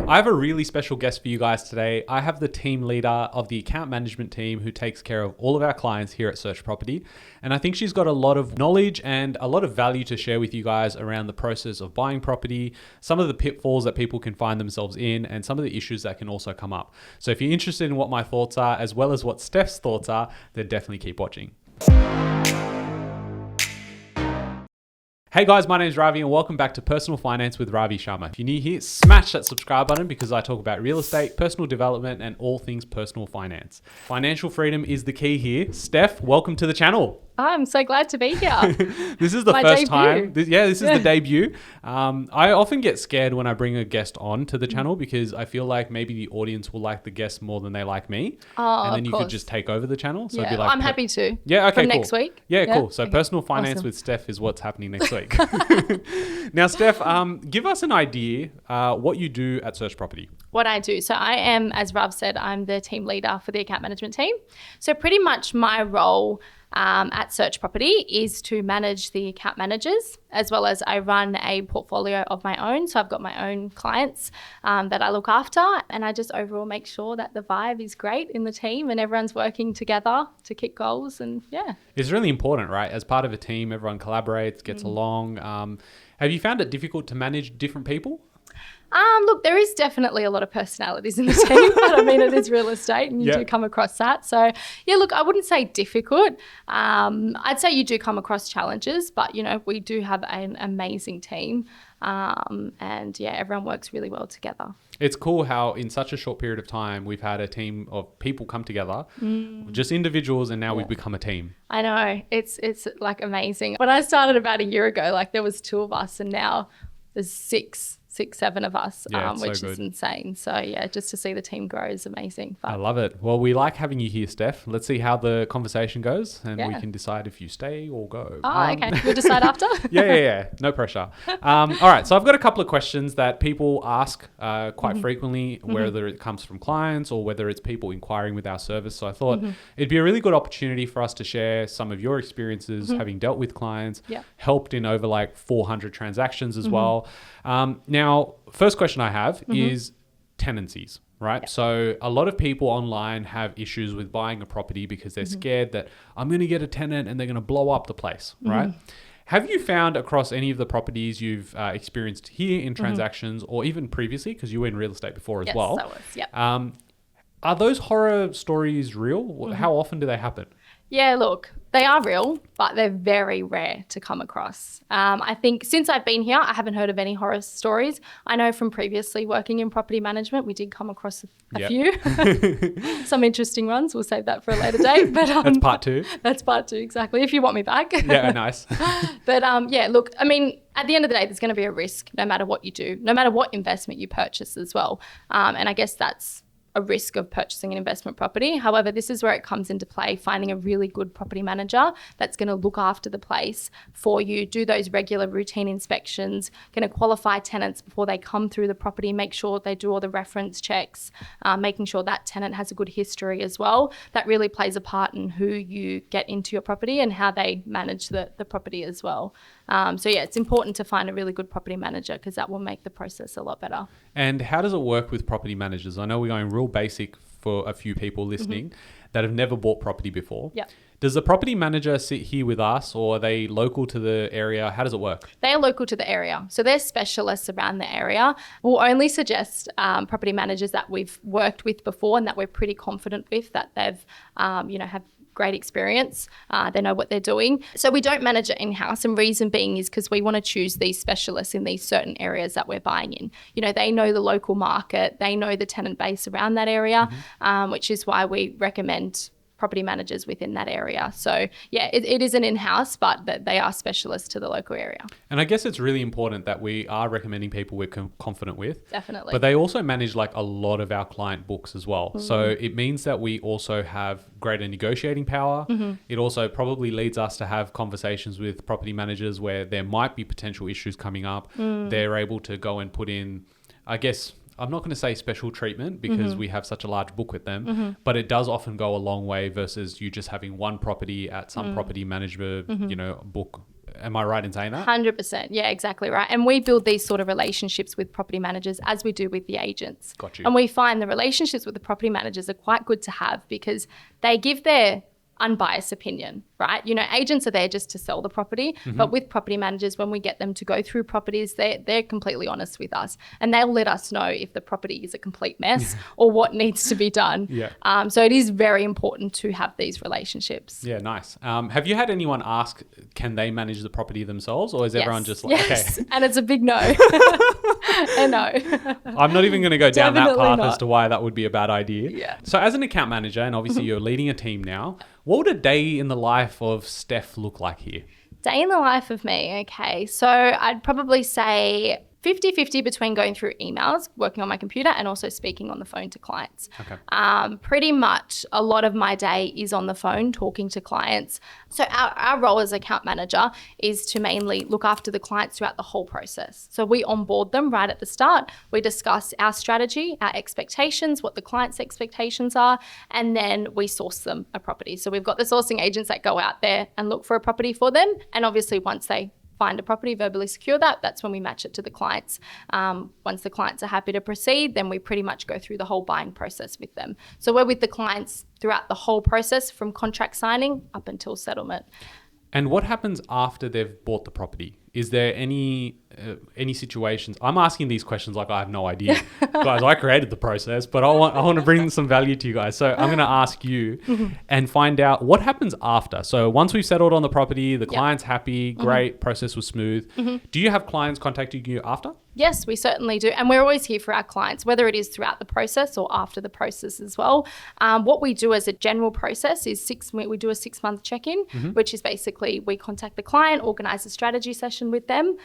I have a really special guest for you guys today. I have the team leader of the account management team who takes care of all of our clients here at Search Property. And I think she's got a lot of knowledge and a lot of value to share with you guys around the process of buying property, some of the pitfalls that people can find themselves in, and some of the issues that can also come up. So if you're interested in what my thoughts are, as well as what Steph's thoughts are, then definitely keep watching. Hey guys, my name is Ravi and welcome back to Personal Finance with Ravi Sharma. If you're new here, smash that subscribe button because I talk about real estate, personal development, and all things personal finance. Financial freedom is the key here. Steph, welcome to the channel. I'm so glad to be here. This is the first time. This is the debut. I often get scared when I bring a guest on to the channel because I feel like maybe the audience will like the guest more than they like me. And then you could just take over the channel. So yeah, it'd be like, I'm happy to. Yeah, okay, From cool. next week. Yeah, cool. So okay. Personal Finance with Steph is what's happening next week. Now, Steph, give us an idea what you do at Search Property. What I do. So I am, as Rav said, I'm the team leader for the account management team. So pretty much my role at Search Property is to manage the account managers, as well as I run a portfolio of my own. So I've got my own clients that I look after, and I just overall make sure that the vibe is great in the team and everyone's working together to kick goals. And yeah, it's really important, right? As part of a team, everyone collaborates, gets along. Have you found it difficult to manage different people? Look, there is definitely a lot of personalities in the team, but I mean, it is real estate and you do come across that. So yeah, look, I wouldn't say difficult. I'd say you do come across challenges, but you know, we do have an amazing team. And yeah, everyone works really well together. It's cool how in such a short period of time, we've had a team of people come together, just individuals, and now we've become a team. I know, it's like amazing. When I started about a year ago, like there was 2 of us and now there's 7 of us, which is insane. So yeah, just to see the team grow is amazing. I love it. Well, we like having you here, Steph. Let's see how the conversation goes and we can decide if you stay or go. Oh, okay. We'll decide after. Yeah. No pressure. All right. So I've got a couple of questions that people ask quite frequently, whether it comes from clients or whether it's people inquiring with our service. So I thought it'd be a really good opportunity for us to share some of your experiences having dealt with clients, helped in over like 400 transactions as well. Now, first question I have is tenancies, right? Yep. So a lot of people online have issues with buying a property because they're scared that I'm going to get a tenant and they're going to blow up the place, right? Have you found across any of the properties you've experienced here in transactions or even previously, because you were in real estate before as well? Yes, I was, are those horror stories real? How often do they happen? Yeah, look, they are real, but they're very rare to come across. I think since I've been here, I haven't heard of any horror stories. I know from previously working in property management, we did come across a few. Some interesting ones. We'll save that for a later date. But that's part 2. That's part 2, exactly, if you want me back. Yeah, nice. But yeah, look, I mean, at the end of the day, there's going to be a risk no matter what you do, no matter what investment you purchase as well. And I guess that's a risk of purchasing an investment property. However, this is where it comes into play, finding a really good property manager that's going to look after the place for you, do those regular routine inspections, going to qualify tenants before they come through the property, make sure they do all the reference checks, making sure that tenant has a good history as well. That really plays a part in who you get into your property and how they manage the property as well. So yeah, it's important to find a really good property manager because that will make the process a lot better. And how does it work with property managers? I know we're going real basic for a few people listening that have never bought property before. Yeah. Does the property manager sit here with us or are they local to the area? How does it work? They are local to the area. So they're specialists around the area. We'll only suggest property managers that we've worked with before and that we're pretty confident with, that they've, have great experience. They know what they're doing. So we don't manage it in-house, and reason being is because we want to choose these specialists in these certain areas that we're buying in. You know, they know the local market, they know the tenant base around that area, which is why we recommend property managers within that area. So yeah, it is an in-house, but that they are specialists to the local area. And I guess it's really important that we are recommending people we're confident with. Definitely. But they also manage like a lot of our client books as well. So it means that we also have greater negotiating power. It also probably leads us to have conversations with property managers where there might be potential issues coming up. They're able to go and put in, I guess, I'm not going to say special treatment because we have such a large book with them, but it does often go a long way versus you just having one property at some property manager, book Am I right in saying that? 100%. Yeah, exactly right. And we build these sort of relationships with property managers as we do with the agents. Got you. And we find the relationships with the property managers are quite good to have because they give their unbiased opinion, right? You know, agents are there just to sell the property, but with property managers, when we get them to go through properties, they're completely honest with us, and they'll let us know if the property is a complete mess or what needs to be done. Yeah. So it is very important to have these relationships. Yeah, nice. Have you had anyone ask, can they manage the property themselves, or is everyone just like, yes. okay? And it's a big no. And no. I'm not even going to go down that Definitely path not. as to why that would be a bad idea. Yeah. So as an account manager, and obviously you're leading a team now, what would a day in the life of Steph look like here? Day in the life of me. Okay. So I'd probably say 50-50 between going through emails, working on my computer, and also speaking on the phone to clients. Okay. Pretty much a lot of my day is on the phone talking to clients. So our role as account manager is to mainly look after the clients throughout the whole process. So we onboard them right at the start. We discuss our strategy, our expectations, what the client's expectations are, and then we source them a property. So we've got the sourcing agents that go out there and look for a property for them. And obviously once they find a property, verbally secure that, that's when we match it to the clients. Once the clients are happy to proceed, then we pretty much go through the whole buying process with them. So we're with the clients throughout the whole process from contract signing up until settlement. And what happens after they've bought the property? Is there any situations? I'm asking these questions like I have no idea. Guys, I created the process, but I want to bring some value to you guys. So I'm going to ask you and find out what happens after. So once we've settled on the property, the client's happy, great, process was smooth. Do you have clients contacting you after? Yes, we certainly do. And we're always here for our clients, whether it is throughout the process or after the process as well. What we do as a general process is we do a 6-month check-in, which is basically we contact the client, organise a strategy session with them.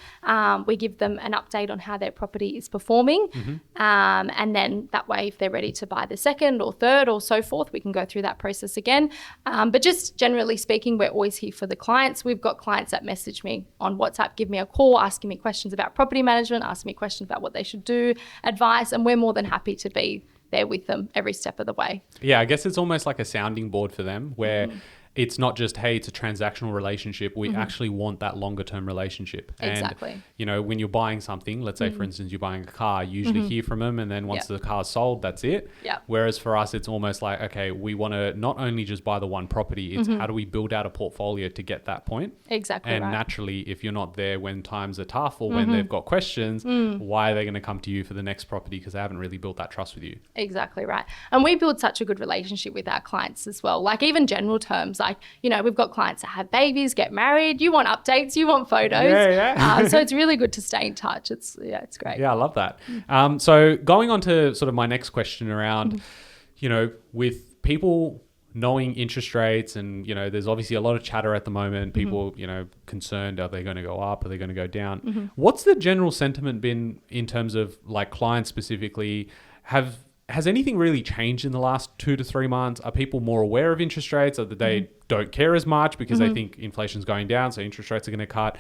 We give them an update on how their property is performing. And then that way, if they're ready to buy the second or third or so forth, we can go through that process again. But just generally speaking, we're always here for the clients. We've got clients that message me on WhatsApp, give me a call, asking me questions about property management, asking me questions about what they should do, advice, and we're more than happy to be there with them every step of the way. Yeah, I guess it's almost like a sounding board for them where it's not just, hey, it's a transactional relationship. We actually want that longer term relationship. Exactly. And, you know, when you're buying something, let's say, for instance, you're buying a car, you usually hear from them. And then once the car's sold, that's it. Yeah. Whereas for us, it's almost like, okay, we want to not only just buy the one property, it's how do we build out a portfolio to get that point? Exactly. And right. naturally, if you're not there when times are tough or when they've got questions, why are they going to come to you for the next property? Because they haven't really built that trust with you. Exactly right. And we build such a good relationship with our clients as well. Like even general terms, like, you know, we've got clients that have babies, get married, you want updates, you want photos. Yeah. So it's really good to stay in touch. It's great. Yeah, I love that. So going on to sort of my next question around, you know, with people knowing interest rates and, you know, there's obviously a lot of chatter at the moment, people, you know, concerned, are they going to go up? Are they going to go down? What's the general sentiment been in terms of like clients specifically? Has anything really changed in the last 2 to 3 months? Are people more aware of interest rates, or that they don't care as much because they think inflation's going down, so interest rates are going to cut?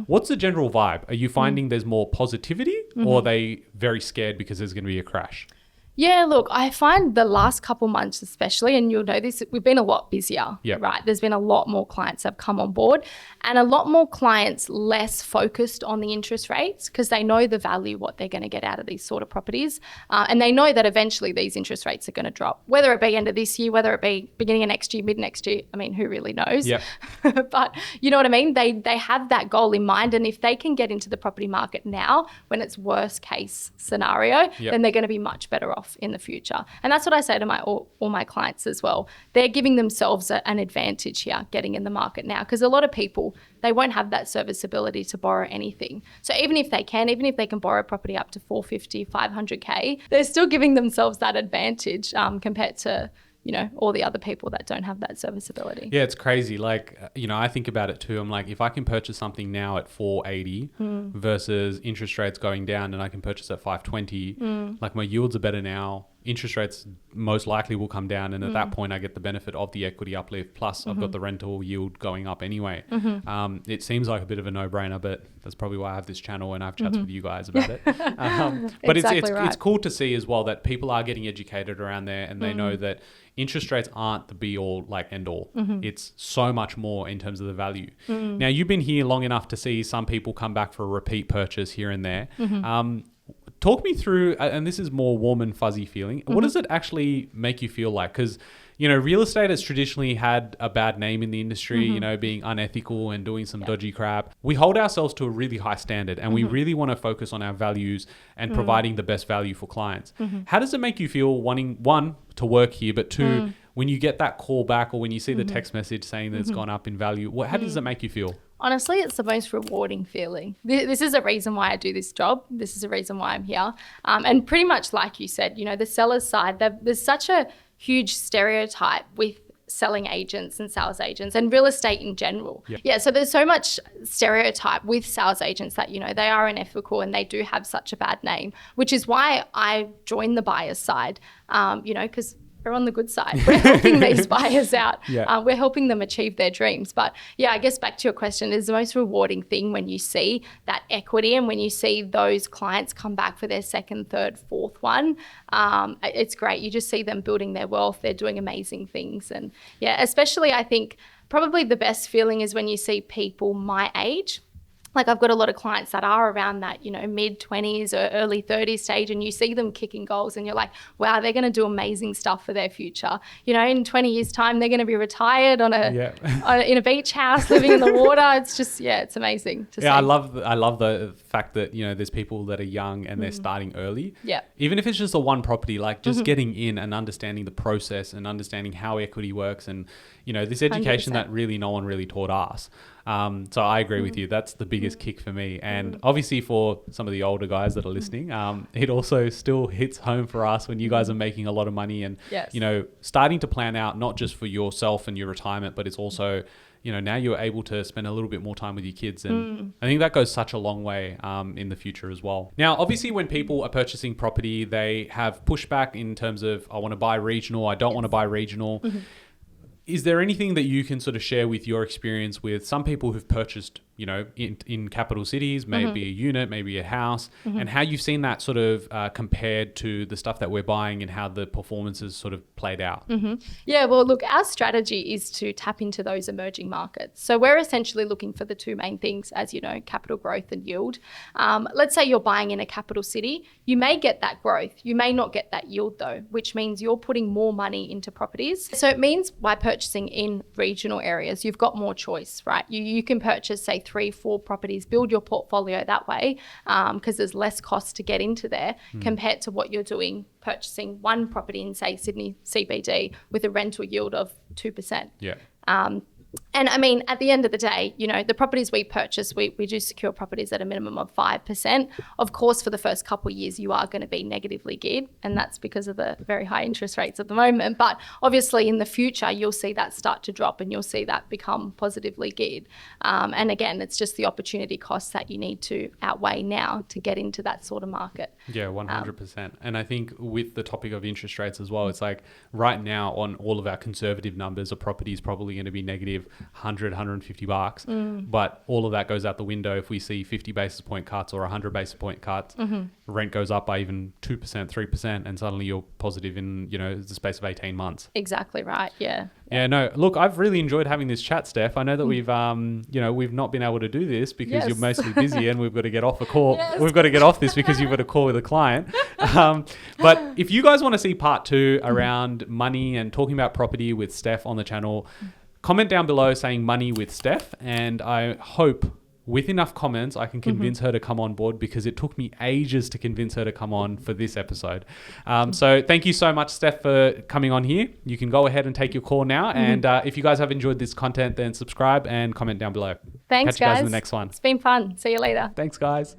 What's the general vibe? Are you finding there's more positivity, or are they very scared because there's going to be a crash? Yeah, look, I find the last couple months especially, and you'll know this, we've been a lot busier, right? There's been a lot more clients that have come on board, and a lot more clients less focused on the interest rates because they know the value, what they're going to get out of these sort of properties. And they know that eventually these interest rates are going to drop, whether it be end of this year, whether it be beginning of next year, mid next year. I mean, who really knows? Yeah. But you know what I mean? They have that goal in mind, and if they can get into the property market now when it's worst case scenario, then they're going to be much better off in the future. And that's what I say to all my clients as well. They're giving themselves an advantage here getting in the market now, because a lot of people, they won't have that serviceability to borrow anything. So even if they can borrow a property up to 450, 500K, they're still giving themselves that advantage compared to, you know, all the other people that don't have that serviceability. Yeah, it's crazy. Like, you know, I think about it too. I'm like, if I can purchase something now at 480 versus interest rates going down and I can purchase at 520, like my yields are better now interest rates most likely will come down, and at that point I get the benefit of the equity uplift, plus I've got the rental yield going up anyway. It seems like a bit of a no-brainer, but that's probably why I have this channel and I have chats with you guys about it. But Exactly right. it's cool to see as well that people are getting educated around there, and they know that interest rates aren't the be all, like end all. It's so much more in terms of the value. Now, you've been here long enough to see some people come back for a repeat purchase here and there. Talk me through, and this is more warm and fuzzy feeling, what does it actually make you feel like? Because, you know, real estate has traditionally had a bad name in the industry, you know, being unethical and doing some dodgy crap. We hold ourselves to a really high standard, and we really want to focus on our values and providing the best value for clients. How does it make you feel wanting, one, to work here, but two, when you get that call back or when you see the text message saying that it's gone up in value, how does it make you feel? Honestly, it's the most rewarding feeling. This is a reason why I do this job. This is a reason why I'm here. And pretty much like you said, you know, the seller's side, there's such a huge stereotype with selling agents and sales agents and real estate in general. Yeah, so there's so much stereotype with sales agents that, you know, they are unethical and they do have such a bad name, which is why I joined the buyer's side, you know, because we're on the good side. We're helping these buyers out. We're helping them achieve their dreams. But yeah, I guess back to your question, is the most rewarding thing when you see that equity and when you see those clients come back for their second, third, fourth one. It's great. You just see them building their wealth. They're doing amazing things. And yeah, especially I think probably the best feeling is when you see people my age. Like I've got a lot of clients that are around that, you know, mid-20s or early 30s stage, and you see them kicking goals and you're like, wow, they're going to do amazing stuff for their future. You know, in 20 years' time, they're going to be retired in a beach house, living in the water. It's just, it's amazing to see. I love the fact that, you know, there's people that are young and they're starting early. Even if it's just a one property, like just getting in and understanding the process and understanding how equity works, and, you know, this education 100%. that really no one really taught us. So I agree with you. That's the biggest kick for me. And obviously for some of the older guys that are listening, it also still hits home for us when you guys are making a lot of money and, you know, starting to plan out not just for yourself and your retirement, but it's also, you know, now you're able to spend a little bit more time with your kids. And I think that goes such a long way in the future as well. Now, obviously when people are purchasing property, they have pushback in terms of, I want to buy regional, I don't want to buy regional. Is there anything that you can sort of share with your experience with some people who've purchased, you know, in capital cities, maybe a unit, maybe a house, and how you've seen that sort of compared to the stuff that we're buying and how the performance has sort of played out? Yeah, well, look, our strategy is to tap into those emerging markets. So we're essentially looking for the two main things, as you know, capital growth and yield. Let's say you're buying in a capital city. You may get that growth. You may not get that yield though, which means you're putting more money into properties. So it means by purchasing in regional areas, you've got more choice, right? You can purchase, say, 3-4 properties, build your portfolio that way, because there's less cost to get into there compared to what you're doing purchasing one property in, say, Sydney CBD with a rental yield of 2%. And I mean, at the end of the day, you know, the properties we purchase, we do secure properties at a minimum of 5%. Of course, for the first couple of years, you are going to be negatively geared, and that's because of the very high interest rates at the moment. But obviously in the future, you'll see that start to drop and you'll see that become positively geared. And again, it's just the opportunity costs that you need to outweigh now to get into that sort of market. Yeah, 100%. And I think with the topic of interest rates as well, it's like right now on all of our conservative numbers, a property is probably going to be negative 100, 150 bucks. But all of that goes out the window if we see 50 basis point cuts or 100 basis point cuts. Rent goes up by even 2%, 3%, and suddenly you're positive in, you know, the space of 18 months. Exactly right. Yeah. Yeah, no, look, I've really enjoyed having this chat, Steph. I know that we've, you know, we've not been able to do this because you're mostly busy and we've got to get off a call. We've got to get off this because you've got a call with a client. But if you guys want to see part 2 around money and talking about property with Steph on the channel, comment down below saying money with Steph, and I hope with enough comments I can convince her to come on board, because it took me ages to convince her to come on for this episode. So thank you so much, Steph, for coming on here. You can go ahead and take your call now. And if you guys have enjoyed this content, then subscribe and comment down below. Thanks, Catch you guys guys in the next one. It's been fun. See you later. Thanks, guys.